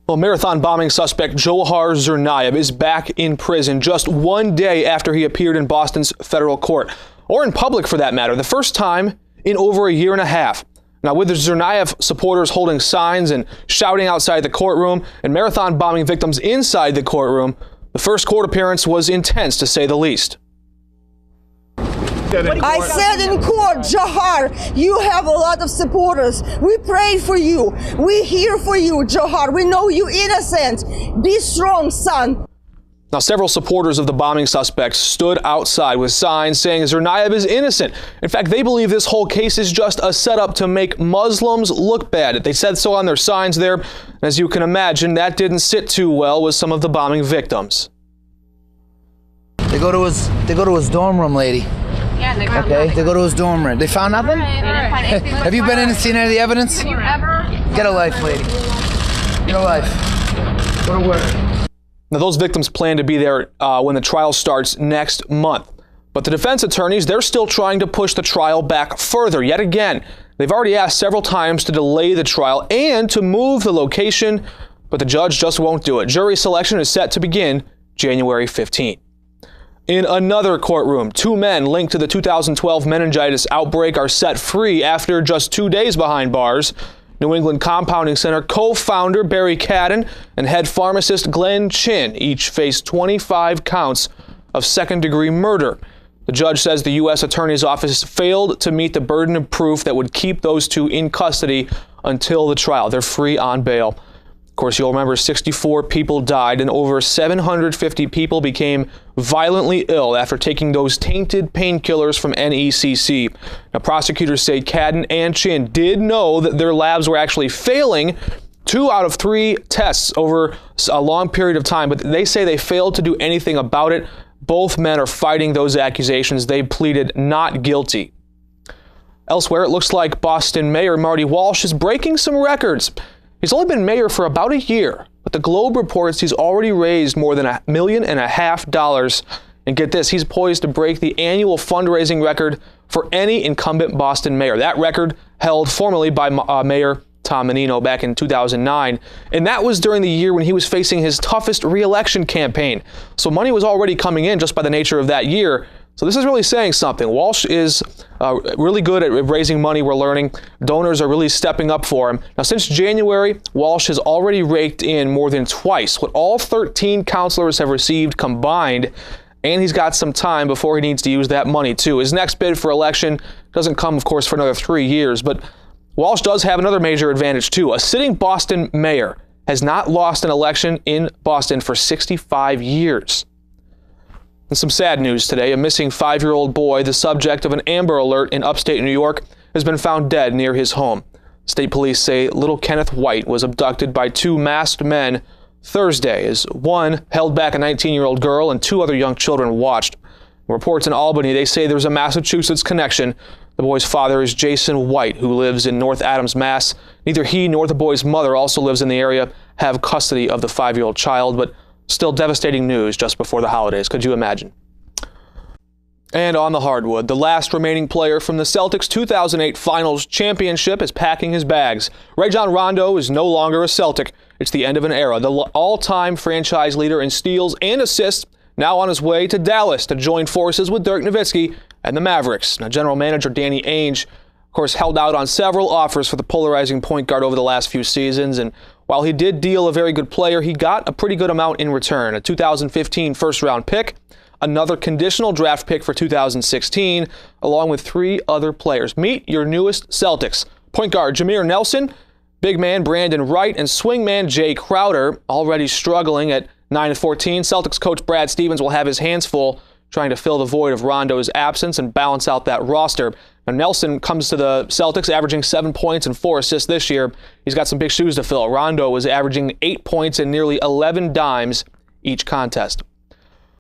Well, marathon bombing suspect Johar Tsarnaev is back in prison just one day after he appeared in Boston's federal court, or in public for that matter, the first time in over a year and a half. Now, with the Tsarnaev supporters holding signs and shouting outside the courtroom and marathon bombing victims inside the courtroom, the first court appearance was intense, to say the least. I said in court, Johar, you have a lot of supporters. We pray for you. We're here for you, Johar. We know you're innocent. Be strong, son. Now, several supporters of the bombing suspects stood outside with signs saying Tsarnaev is innocent. In fact, they believe this whole case is just a setup to make Muslims look bad. They said so on their signs there. As you can imagine, that didn't sit too well with some of the bombing victims. They go to his dorm room, lady. Yeah, they found okay, nothing. they go to his dorm room. They found nothing? They didn't find anything. Have you been in and seen any of the evidence? Have you ever? Get a life, lady. Get a life. Go to work. Now, those victims plan to be there when the trial starts next month. But the defense attorneys, they're still trying to push the trial back further. Yet again, they've already asked several times to delay the trial and to move the location, but the judge just won't do it. Jury selection is set to begin January 15th. In another courtroom, two men linked to the 2012 meningitis outbreak are set free after just 2 days behind bars. New England Compounding Center co-founder Barry Cadden and head pharmacist Glenn Chin each face 25 counts of second-degree murder. The judge says the U.S. Attorney's Office failed to meet the burden of proof that would keep those two in custody until the trial. They're free on bail. Of course, you'll remember 64 people died and over 750 people became violently ill after taking those tainted painkillers from NECC. Now, prosecutors say Cadden and Chin did know that their labs were actually failing 2 out of 3 tests over a long period of time, but they say they failed to do anything about it. Both men are fighting those accusations. They pleaded not guilty. Elsewhere, it looks like Boston Mayor Marty Walsh is breaking some records. He's only been mayor for about a year, but the Globe reports he's already raised more than $1.5 million. And get this, he's poised to break the annual fundraising record for any incumbent Boston mayor. That record held formerly by Mayor Tom Menino back in 2009. And that was during the year when he was facing his toughest re-election campaign. So money was already coming in just by the nature of that year. So this is really saying something. Walsh is really good at raising money, we're learning. Donors are really stepping up for him. Now, since January, Walsh has already raked in more than twice what all 13 counselors have received combined, and he's got some time before he needs to use that money, too. His next bid for election doesn't come, of course, for another 3 years, but Walsh does have another major advantage, too. A sitting Boston mayor has not lost an election in Boston for 65 years. And some sad news today. A missing 5-year-old boy, the subject of an Amber Alert in upstate New York, has been found dead near his home. State police say little Kenneth White was abducted by 2 masked men Thursday, as one held back a 19-year-old girl and 2 other young children watched. Reports in Albany, they say there's a Massachusetts connection. The boy's father is Jason White, who lives in North Adams, Mass. Neither he nor the boy's mother, also lives in the area, have custody of the 5-year-old child, but still devastating news just before the holidays. Could you imagine? And on the hardwood, the last remaining player from the Celtics' 2008 Finals championship is packing his bags. Rajon Rondo is no longer a Celtic. It's the end of an era. The all-time franchise leader in steals and assists, now on his way to Dallas to join forces with Dirk Nowitzki and the Mavericks. Now, general manager Danny Ainge, of course, held out on several offers for the polarizing point guard over the last few seasons, and while he did deal a very good player, he got a pretty good amount in return. A 2015 first-round pick, another conditional draft pick for 2016, along with 3 other players. Meet your newest Celtics. Point guard Jameer Nelson, big man Brandon Wright, and swingman Jay Crowder, already struggling at 9-14. Celtics coach Brad Stevens will have his hands full trying to fill the void of Rondo's absence and balance out that roster. Now, Nelson comes to the Celtics averaging 7 points and 4 assists this year. He's got some big shoes to fill. Rondo was averaging 8 points and nearly 11 dimes each contest.